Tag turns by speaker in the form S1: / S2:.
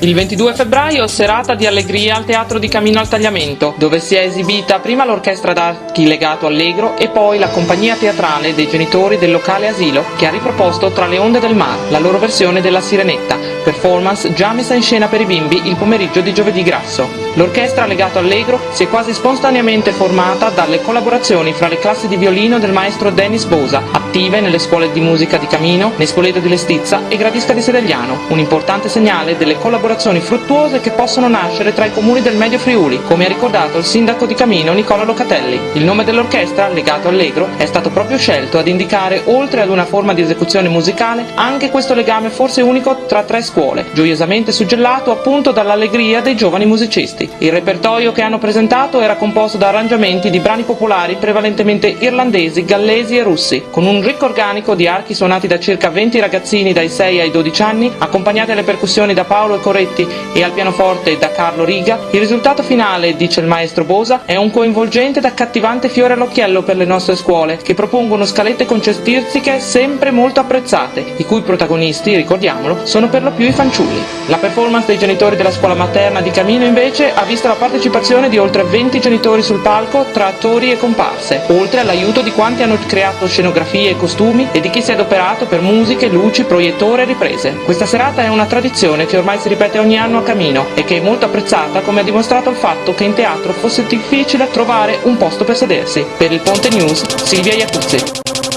S1: Il 22 febbraio, serata di allegria al Teatro di Camino al Tagliamento, dove si è esibita prima l'orchestra d'archi Legato Allegro e poi la compagnia teatrale dei genitori del locale asilo, che ha riproposto Tra le onde del mar, la loro versione della Sirenetta, performance già messa in scena per i bimbi il pomeriggio di giovedì grasso. L'orchestra Legato Allegro si è quasi spontaneamente formata dalle collaborazioni fra le classi di violino del maestro Denis Bosa, attive nelle scuole di musica di Camino, Nespoleto di Lestizza e Gradisca di Sedegliano, un importante segnale delle collaborazioni fruttuose che possono nascere tra i comuni del Medio Friuli, come ha ricordato il sindaco di Camino Nicola Locatelli. Il nome dell'orchestra, Legato Allegro, è stato proprio scelto ad indicare, oltre ad una forma di esecuzione musicale, anche questo legame forse unico tra tre scuole, gioiosamente suggellato appunto dall'allegria dei giovani musicisti. Il repertorio che hanno presentato era composto da arrangiamenti di brani popolari prevalentemente irlandesi, gallesi e russi, con un ricco organico di archi suonati da circa 20 ragazzini dai 6 ai 12 anni, accompagnati alle percussioni da Paolo Coretti e al pianoforte da Carlo Riga. Il risultato finale, dice il maestro Bosa, è un coinvolgente ed accattivante fiore all'occhiello per le nostre scuole, che propongono scalette concertistiche sempre molto apprezzate, i cui protagonisti, ricordiamolo, sono per lo più i fanciulli. La performance dei genitori della scuola materna di Camino invece ha visto la partecipazione di oltre 20 genitori sul palco tra attori e comparse, oltre all'aiuto di quanti hanno creato scenografie e costumi e di chi si è adoperato per musiche, luci, proiettore e riprese. Questa serata è una tradizione che ormai si ripete ogni anno a Camino e che è molto apprezzata, come ha dimostrato il fatto che in teatro fosse difficile trovare un posto per sedersi. Per il Ponte News, Silvia Iacuzzi.